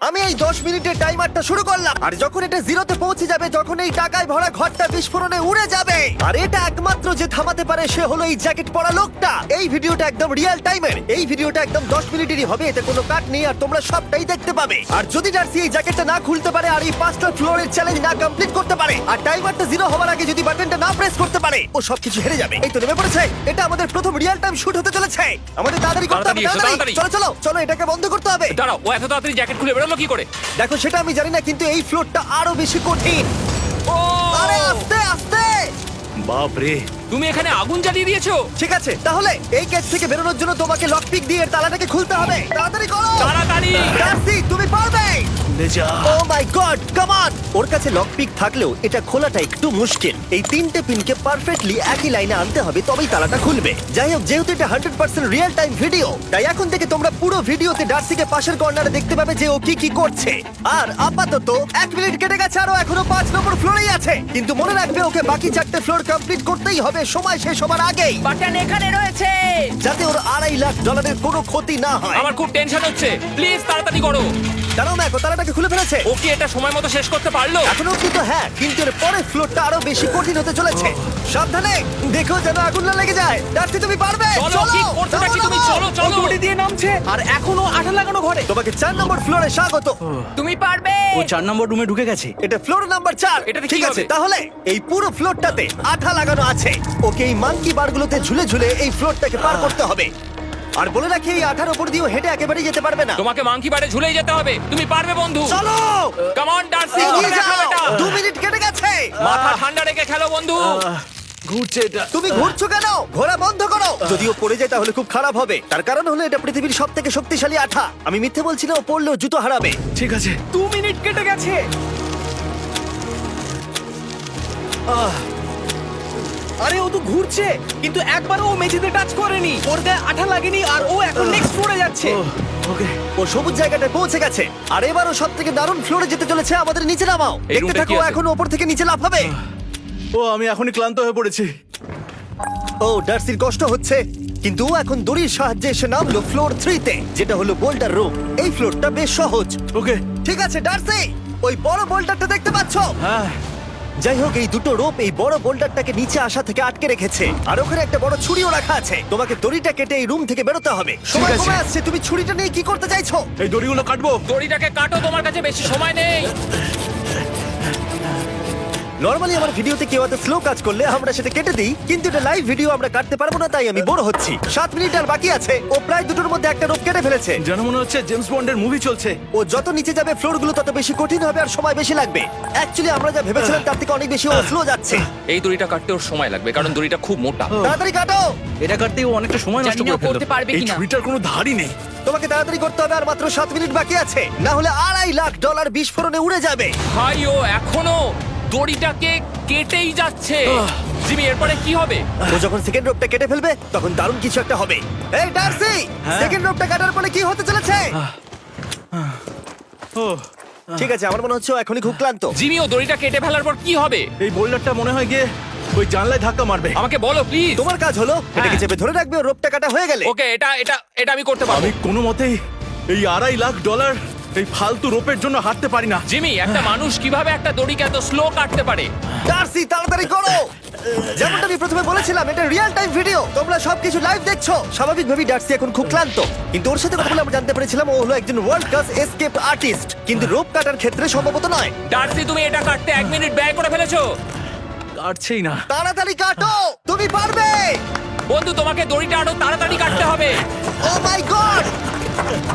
আমি এই 10 মিনিটের টাইমারটা শুরু করলাম, আর যখন এটা জিরোতে পৌঁছে যাবে তখন এই টাকায় ভরা ঘরটা বিস্ফোরণে উড়ে যাবে। আর এটা একমাত্র যে থামাতে পারে সে হলো এই জ্যাকেট পরা লোকটা। এই ভিডিওটা একদম রিয়েল টাইমের, এই ভিডিওটা একদম 10 মিনিটেরই হবে, এতে কোনো কাট নেই আর তোমরা সবটাই দেখতে পাবে। আর যদি ডার্সি এই জ্যাকেটটা না খুলতে পারে আর এই 5টা ফ্লোরের চ্যালেঞ্জ না কমপ্লিট করতে পারে আর টাইমারটা জিরো হওয়ার আগে যদি বাটনটা না প্রেস করতে পারে, ও সবকিছু হেরে যাবে। এই তো নেমে পড়েছে, এটা আমাদের প্রথম রিয়েল টাইম শুট হতে চলেছে। আমাদের তাড়াতাড়ি করতে হবে, তাড়াতাড়ি চলো চলো চলো, এটাকে বন্ধ করতে হবে। দাঁড়াও, ও এত তাড়াতাড়ি জ্যাকেট খুলে বেরোলো কি করে? দেখো সেটা আমি জানি না, কিন্তু এই ফ্লোরটা আরো বেশি কঠিন। ও আরে আস্তে আস্তে। বাপ রে, তুমি এখানে আগুন জ্বালিয়ে দিয়েছো। ঠিক আছে, তাহলে এই কেস থেকে বেরোনোর জন্য তোমাকে লকপিক দিয়ে এর তালাটাকে খুলতে হবে। তাড়াতাড়ি করো তাড়াতাড়ি। ডার্সি, তুমি পারবে। লে যা। ও মাই গড, কাম অন। ওর কাছে লকপিক থাকলেও এটা খোলাটা একটু মুশকিল। এই 3টে পিনকে পারফেক্টলি একই লাইনে আনতে হবে, তবেই তালাটা খুলবে। যাই হোক, যেহেতু এটা 100% রিয়েল টাইম ভিডিও, তাই এখন থেকে তোমরা পুরো ভিডিওতে ডার্সিকে পাশের কর্নারে দেখতে পাবে যে ও কি কি করছে। আর আপাতত 1 মিনিট কেটে গেছে, আরো এখনো 5 নম্বর ফ্লোরেই আছে। কিন্তু মনে রাখবে, ওকে বাকি 4টে ফ্লোর কমপ্লিট করতেই হবে সময় শেষ হবার আগেই, বাটন এখানে রয়েছে। যাতে ওর $2.5 লাখ কোনো ক্ষতি না হয়। আমার খুব টেনশন হচ্ছে, প্লিজ তাড়াতাড়ি করো। দাঁড়াও, দেখো তালাটাকে খুলে ফেলেছে। ও কি এটা সময় মতো শেষ করতে পারলো? এখনো কিন্তু হ্যাঁ, কিন্তু এর পরের ফ্লোরটা আরো বেশি কঠিন হতে চলেছে। সাবধানে, দেখো যেন আগুন না লেগে যায়। ডার্সি, তুমি পারবে। চলো, কি করছো নাকি তুমি? চলো চলো। দড়ি দিয়ে নামছে আর এখনো আঠা লাগানো ঘরে। তোমাকে 4 নম্বর ফ্লোরে স্বাগত। তুমি পারবে। ও 4 নম্বর রুমে ঢুকে গেছে। এটা ফ্লোর নাম্বার 4। এটাতে ঠিক কি আছে, হবে? তাহলে এই পুরো ফ্লোরটাতে আঠা লাগানো আছে। ওকে এই মাঙ্কি বারগুলোতে ঝুলে ঝুলে এই ফ্লোরটাকে পার করতে হবে। আর বলে রাখি, এই আঠার উপর দিয়েও হেঁটে একেবারেই যেতে পারবে না। তোমাকে মাংকি বারে ঝুলেই যেতে হবে। তুমি পারবে বন্ধু। চলো, কাম অন ডার্সি, এগিয়ে দেখো যাও। এটা। 2 মিনিট কেটে গেছে। মাথা ঠান্ডা রেখে খেলো বন্ধু। ঘুরছে এটা। তুমি ঘুরছো কেন? ঘোরা বন্ধ করো। যদিও পড়ে যায় তাহলে খুব খারাপ হবে। তার কারণ হলো এটা পৃথিবীর সবথেকে শক্তিশালী আঠা। আমি মিথ্যে বলছি না, ও পড়লেও জুতো হারাবে। ঠিক আছে। 2 মিনিট কেটে গেছে। আরে ও তো ঘুরছে, কিন্তু একবারও ও মেঝেতে টাচ করেনি। ওর গায়ে আঠা লাগেনি আর ও এখন নেক্সট ফ্লোরে যাচ্ছে। ওকে। ও সবুজ জায়গাটায় পৌঁছে গেছে। আর এবারও সব থেকে দারুণ ফ্লোরে যেতে চলেছে। আমাদের নিচে নামাও। এই দেখতে রুমটা থাকো, কি আছে? এখন ওপর থেকে নিচে লাফাবে। ও আমি এখনই ক্লান্ত হয়ে পড়েছি। ও ডার্সির কষ্ট হচ্ছে, কিন্তু ও এখন দড়ির সাহায্যে এসে নামলো ফ্লোর 3-তে, যেটা হলো বোল্ডার রুম। এই ফ্লোরটা বেশ সহজ। ওকে। ঠিক আছে ডার্সি, ওই বড় বোল্ডারটা দেখতে পাচ্ছো? হ্যাঁ। যাই হোক, এই দুটো রোপ এই বড় বোল্ডারটাকে নিচে আসা থেকে আটকে রেখেছে। আর ওখানে একটা বড় ছুরিও রাখা আছে। তোমাকে দড়িটা কেটে এই রুম থেকে বেরোতে হবে। সময় আছে। কমে আসছে, তুমি ছুরিটা নিয়ে কি করতে চাইছো? এই দড়িগুলো কাটবো। দড়িটাকে কাটো, তোমার কাছে বেশি সময় নেই। নরমালি আমার ভিডিওতে কেউ এত স্লো কাজ করলে আমরা সেটা কেটে দিই, কিন্তু এটা লাইভ ভিডিও, আমরা কাটতে পারবো না, তাই আমি বোর হচ্ছি। 7 মিনিট আর বাকি আছে। ও প্রায় দুটোর মধ্যে একটা রোপ কেটে ফেলেছে। যেন মনে হচ্ছে জেমস বন্ডের মুভি চলছে। ও যত নিচে যাবে ফ্লোরগুলো তত বেশি কঠিন হবে আর সময় বেশি লাগবে। অ্যাকচুয়ালি আমরা যা ভেবেছিলাম তার থেকে অনেক বেশি ও স্লো যাচ্ছে। এই দড়িটা কাটতে ওর সময় লাগবে, কারণ দড়িটা খুব মোটা। তাড়াতাড়ি কাটো। এটা কাটতে ও অনেকটা সময় নষ্ট জানি না করে ফেললো। করতে পারবে এই কিনা। ছুরিটার কোনো ধারই নেই। তোমাকে তাড়াতাড়ি করতে হবে, আর মাত্র 7 মিনিট বাকি আছে, না হলে $2.5 লাখ বিস্ফোরণে উড়ে যাবে। ভাই ও এখনো দড়িটাকে কেটেই যাচ্ছে। জিমি, এরপরে কি হবে? ও যখন সেকেন্ড রোপটা কেটে ফেলবে তখন দারুণ কিছু একটা হবে। এই ডার্সি, হ্যাঁ? সেকেন্ড রোপটা কাটার পরে কি হতে চলেছে? ও ঠিক আছে, আমার মনে হচ্ছে ও এখনই খুব ক্লান্ত। জিমি, ও দড়িটা কেটে ফেলার পর কি হবে? এই বোল্ডারটা মনে হয় গিয়ে ওই জানলায় ধাক্কা মারবে। আমাকে বলো প্লিজ। তোমার কাজ হলো এটাকে চেপে ধরে রাখবে, ও রোপটা কাটা হয়ে গেলে। ওকে, এটা এটা এটা আমি করতে পারবো। আমি কোনো মতেই এই $2.5 লাখ এই ফালতু রোপের জন্য হাঁটতে পারি না। জিমি, একটা মানুষ কিভাবে একটা দড়িকে এত স্লো কাটতে পারে? ডার্সি, তাড়াতাড়ি করো। যেমনটা আমি প্রথমে বলেছিলাম, এটা রিয়েল টাইম ভিডিও, তোমরা সবকিছু লাইভ দেখছো। স্বাভাবিকভাবেই ডার্সি এখন খুব ক্লান্ত, কিন্তু ওর সাথে কথা বলে আমরা জানতে পেরেছিলাম ও হলো একজন ওয়ার্ল্ড ক্লাস এসকেপ আর্টিস্ট, কিন্তু রোপ কাটার ক্ষেত্রে সম্ভবত নয়। ডার্সি, তুমি এটা কাটতে 1 মিনিট ব্যয় করে ফেলেছো। কাটছেই না। তাড়াতাড়ি কাটো, তুমি পারবে। বন্ধু, তোমাকে দড়িটা আরো তাড়াতাড়ি কাটতে হবে। ও মাই গড!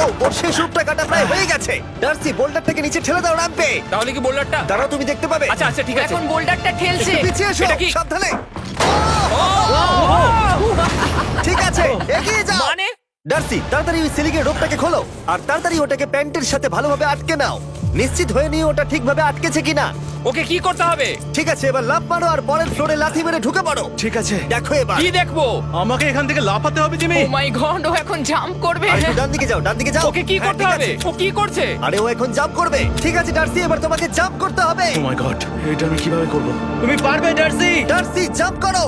ও, ওর শেষ রূপটা কাটা প্রায় হয়ে গেছে। ডার্সি, বোল্ডারটাকে নিচে ঠেলে দাও রাম্পে। তাহলে কি বোল্ডারটা? দাঁড়াও, তুমি দেখতে পাবে। আচ্ছা আচ্ছা, ঠিক আছে। এখন বোল্ডারটা ঠেলছে। একটু পিছিয়ে এসো, এটা কি? সাবধানে। ঠিক আছে, এগিয়ে যাও। মানে? ডার্সি, তাড়াতাড়ি ওই সিলিংয়ের রোপটাকে খোলো আর তাড়াতাড়ি ওটাকে প্যান্টের সাথে ভালোভাবে আটকে নাও। নিশ্চিত হয়ে নিয়ে ওটা ঠিকভাবে আটকেছে কিনা। ওকে কি করতে হবে? ঠিক আছে, এবার লাফ মারো আর পরের ফ্লোরে লাথি মেরে ঢুকে পড়ো। ঠিক আছে। দেখো এবার। কি দেখবো? আমাকে এখান থেকে লাফাতে হবে জিমি। ও মাই গড, ও এখন জাম্প করবে। আর একটু ডান দিকে যাও, ডান দিকে যাও। ওকে কি হ্যাঁ, করতে ঠিক হবে? আছে। ও কি করছে? আরে ও এখন জাম্প করবে। ঠিক আছে ডার্সি, এবার তোমাকে জাম্প করতে হবে। ও মাই গড, এটা আমি কিভাবে করব? তুমি পারবে ডার্সি। ডার্সি, জাম্প করো।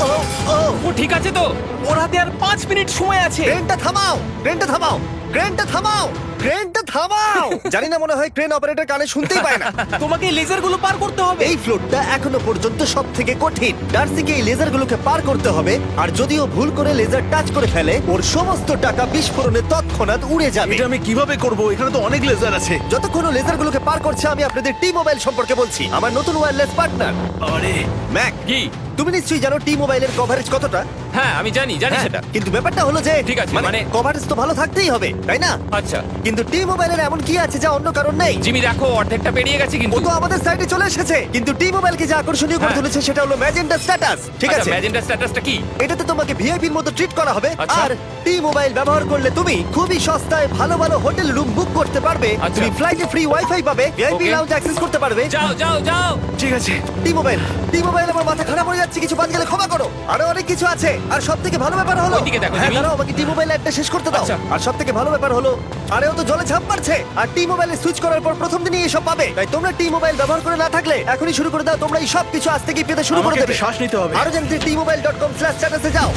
ও, ও, ও ঠিক আছে তো? ওর হাতে আর 5 মিনিট সময় আছে। ট্রেনটা থামাও, ট্রেনটা থামাও। ক্রেনটা থামাও, ক্রেনটা থামাও। জানি না, মনে হয় ক্রেন অপারেটর কানে শুনতেই পায় না। তোমাকে লেজার গুলো পার করতে হবে। এই ফ্লোরটা এখনো পর্যন্ত সব থেকে কঠিন। ডার্সিকে এই লেজারগুলোকে পার করতে হবে, আর যদিও ভুল করে লেজার টাচ করে ফেলে, ওর সমস্ত টাকা বিস্ফোরণে তৎক্ষণাৎ উড়ে যাবে। এটা আমি কিভাবে করব? এখানে তো অনেক লেজার আছে। যতক্ষণ ও লেজারগুলোকে পার করছে, আমি আপনাদের টি মোবাইল সম্পর্কে বলছি, আমার নতুন ওয়্যারলেস পার্টনার। আরে ম্যাক, কি? তুমি নিশ্চয়ই জানো টি মোবাইলের কভারেজ কতটা? হ্যাঁ আমি জানি হ্যাঁ, সেটা। কিন্তু ব্যাপারটা হলো যে ঠিক আছে, মানে কভারেজ তো ভালো থাকতেই হবে, তাই না? আচ্ছা কিন্তু টি মোবাইলের এমন কি আছে যা অন্য কারণ নেই? জিমি দেখো অর্ধেকটা পেরিয়ে গেছে ও কিন্তু। তো আমাদের সাইডে চলে এসেছে, কিন্তু টি মোবাইলকে যে আকর্ষণীয় করে হ্যাঁ। তুলেছে সেটা হলো ম্যাজেন্টা স্ট্যাটাস। ঠিক আছে, ম্যাজেন্টা স্ট্যাটাসটা কি? এটাতে তোমাকে ভিআইপির মতো ট্রিট করা হবে। আচ্ছা। আর টি মোবাইল ব্যবহার করলে তুমি খুবই সস্তায় ভালো ভালো হোটেল রুম বুক করতে পারবে। আচ্ছা। তুমি ফ্লাইটে ফ্রি ওয়াইফাই পাবে, ভিআইপি Okay. লাউঞ্জ অ্যাক্সেস করতে পারবে। যাও যাও যাও। ঠিক আছে। টি মোবাইল আমার মাথা খারাপ হয়ে যাচ্ছে, কিছু বাদ গেলে ক্ষমা করো। আরো অনেক কিছু আছে, আর সব থেকে ভালো ব্যাপার হলো, ওইদিকে দেখো, হ্যাঁ জিমি। দাঁড়াও, আমাকে টি মোবাইল একটা শেষ করতে দাও। আচ্ছা। আর সব থেকে ভালো ব্যাপার হলো, আরে ও তো জলে ঝাঁপ মারছে, আর টি মোবাইলে সুইচ করার পর প্রথম দিনই এসব পাবে। তাই তোমরা টি মোবাইল ব্যবহার করে না থাকলে এখনই শুরু করে দাও। তোমরা এই সব কিছু আজ থেকেই পেতে শুরু করে আমাকে দেবে। একটু শ্বাস নিতে হবে। আরো জানতে tmobile.com/status এ যাও।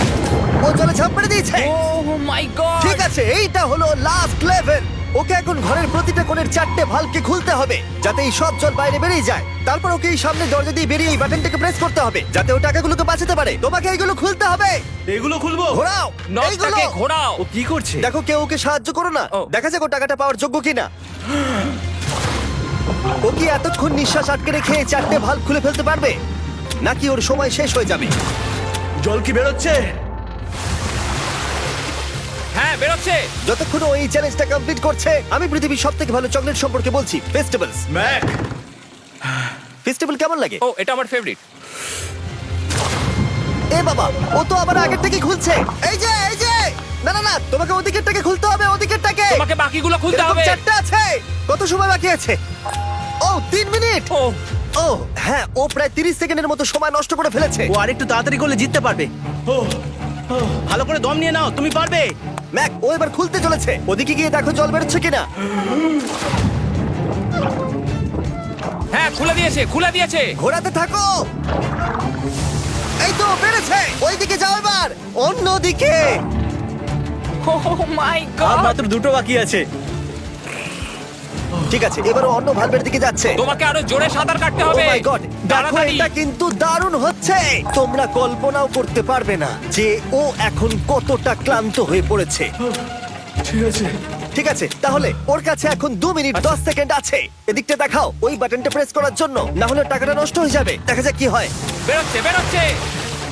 ও জলে ঝাঁপ মেরে দিয়েছে। ও মাই গড। ঠিক আছে, এইটা হলো লাস্ট লেভেল। ওকে এখন ঘরের প্রতিটা কোণের 4টে ভালভকে খুলতে হবে, যাতে এই সব জল বাইরে বেরিয়ে যায়। তারপর ওকে এই সামনে দরজা দিয়ে বেরিয়ে এই বাটনটাকে প্রেস করতে হবে, যাতে ও টাকাগুলোকে বাঁচাতে পারে। তোমাকে এইগুলো খুলতে হবে। এগুলো খুলবো? ঘোরাও এইগুলো। নটটাকে ঘোরাও। ও কি করছে? দেখো কেউ ওকে সাহায্য করো না, ও। দেখা যাক ও টাকাটা পাওয়ার যোগ্য কিনা। ও কি এতক্ষণ নিঃশ্বাস আটকে রেখে এই 4টে ভালভ খুলে ফেলতে পারবে, নাকি ওর সময় শেষ হয়ে যাবে? জল কি বেরোচ্ছে? হ্যাঁ বেরোচ্ছে। যতক্ষণ ও এই চ্যালেঞ্জটা কমপ্লিট করছে, আমি পৃথিবীর সবথেকে ভালো চকলেট সম্পর্কে বলছি, ফেস্টিভ্যালস। ম্যাক, ফেস্টিভ্যাল কেমন লাগে? ও এটা আমার ফেভারিট। এ বাবা, ও তো আবার আগের থেকে খুলছে। এই যে না না না, তোমাকে ওদিকেরটাকে খুলতে হবে, ওদিকেরটাকে। তোমাকে বাকিগুলো খুলতে এরকম হবে। 4টে আছে। কত সময় বাকি আছে? ও 3 মিনিট। ও ও হ্যাঁ, ও প্রায় 30 সেকেন্ডের মতো সময় নষ্ট করে ফেলেছে। ও আরেকটু তাড়াতাড়ি করলে জিততে পারবে। ভালো করে দম নিয়ে নাও, তুমি পারবে। ম্যাক, ও এবার খুলতে চলেছে। ওদিকে গিয়ে দেখো জল বেরোচ্ছে কিনা। হ্যাঁ খুলে দিয়েছে। ঘোরাতে থাকো। এই তো বেড়েছে। ওইদিকে যাও এবার, অন্যদিকে। ও মাই আর গড। মাত্র দুটো বাকি আছে। ঠিক আছে, এবার ও অন্য ভালভের দিকে যাচ্ছে। তোমাকে আরো জোরে সাঁতার কাটতে ও হবে। মাই গড, দেখো তাড়াতাড়ি। এটা কিন্তু দারুণ হচ্ছে। তোমরা কল্পনাও করতে পারবে না যে ও এখন কতটা ক্লান্ত হয়ে পড়েছে। ঠিক আছে। ঠিক আছে, তাহলে ওর কাছে এখন 2 মিনিট 10 সেকেন্ড আছে। এদিকটা দেখাও, ওই বাটনটা প্রেস করার জন্য, না হলে টাকাটা নষ্ট হয়ে যাবে। দেখা যাক কি হয়। বেরোচ্ছে।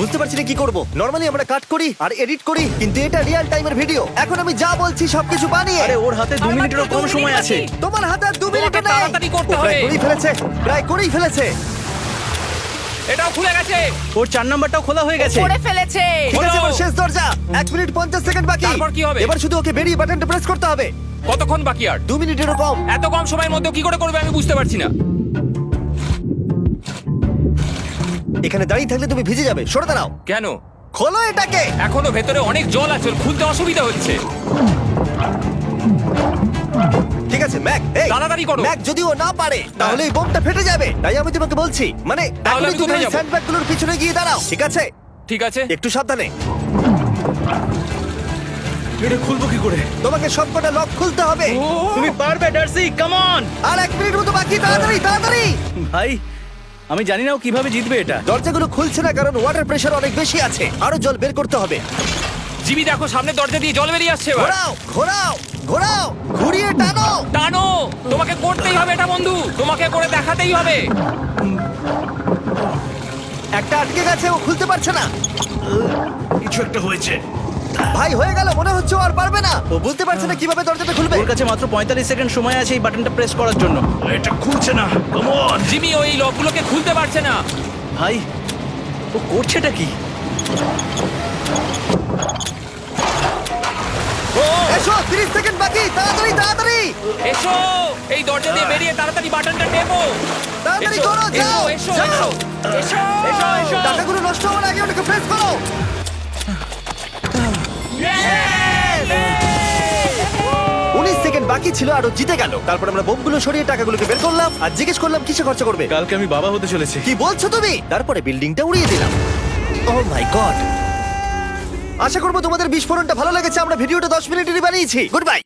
বুঝতে পারছি না কি করব। নরমালি আমরা কাট করি আর এডিট করি, কিন্তু এটা রিয়েল টাইমের ভিডিও। এখন আমি যা বলছি সবকিছু বানিয়ে। আরে ওর হাতে 2 মিনিটেরও কম সময় আছে। তোমার হাতে আর 2 মিনিট তোমাকে নেই। তাড়াতাড়ি করতে ও প্রায় হবে। করেই ফেলেছে। এটাও খুলে গেছে। ওর 4 নাম্বারটাও খোলা হয়ে গেছে। করে ফেলেছে। ঠিক আছে, হলো। এবার শেষ দরজা। 1 মিনিট 50 সেকেন্ড বাকি। তারপর কি হবে? এবার শুধু ওকে বেরিয়ে বাটনটা প্রেস করতে হবে। কতক্ষণ বাকি আর? 2 মিনিটেরও কম। এত কম সময়ের মধ্যে কি করে করবে আমি বুঝতে পারছি না। এখানে দাঁড়িয়ে থাকলে তুমি ভিজে যাবে, সরে দাঁড়াও। কেন? খোলো এটাকে। এখনো ভেতরে অনেক জল আছে, খুলতে অসুবিধা হচ্ছে। ঠিক আছে ম্যাক, এই তাড়াতাড়ি করো। ম্যাক, যদি ও না পারে তাহলে এই বোমটা ফেটে যাবে। তাই আমি তোমাকে বলছি, মানে তাহলে এখনই আমি তুমি কোথায় ওই যাবো? স্যান্ডব্যাগগুলোর পিছনে গিয়ে দাঁড়াও, ঠিক আছে? ঠিক আছে। একটু সাবধানে। এটা খুলবো কি করে? তোমাকে সবকটা লক খুলতে হবে। তুমি পারবে ডার্সি, কাম অন। আর 1 মিনিট মতো বাকি, তাড়াতাড়ি। ভাই আমি জানি না ও কিভাবে জিতবে এটা। দরজাগুলো খুলছে না কারণ ওয়াটার প্রেশার অনেক বেশি আছে। আরো জল বের করতে হবে। জিমি দেখো সামনে দরজা দিয়ে জল বেরিয়ে আসছে এবার। ঘোরাও, ঘুরিয়ে টানো। টানো। তোমাকে করতেই হবে এটা বন্ধু, তোমাকে করে দেখাতেই হবে। একটা আটকে গেছে, ও খুলতে পারছে না। কিছু একটা হয়েছে। ভাই হয়ে গেল, মনে হচ্ছে ও আর পারবে না। ও বুঝতে পারছে না কিভাবে দরজাটা খুলবে। ওর কাছে মাত্র 45 সেকেন্ড সময় আছে এই বাটনটা প্রেস করার জন্য। এটা খুলছে না। Come on. জিমি ওই লকগুলোকে খুলতে পারছে না। ভাই ও করছেটা কি? ও এসো, 30 সেকেন্ড বাকি, তাড়াতাড়ি। এসো, এই দরজা দিয়ে বেরিয়ে তাড়াতাড়ি বাটনটা টেপো। তাড়াতাড়ি এসো, করো, যাও, এসো, যাও। এসো, এসো, এসো। টাকাগুলো নষ্ট হওয়ার আগে ওটাকে প্রেস করো। 19 সেকেন্ড বাকি ছিল আর ও জিতে গেল। তারপর আমরা বোমগুলো সরিয়ে টাকাগুলোকে বের করলাম আর জিজ্ঞেস করলাম কিসে খরচা করবে। কালকে আমি বাবা হতে চলেছি। কি বলছো তুমি? তারপরে বিল্ডিংটা উড়িয়ে দিলাম। ও মাই গড। আশা করবো তোমাদের বিস্ফোরণটা ভালো লেগেছে। আমরা ভিডিওটা 10 মিনিটেরই বানিয়েছি। Good bye.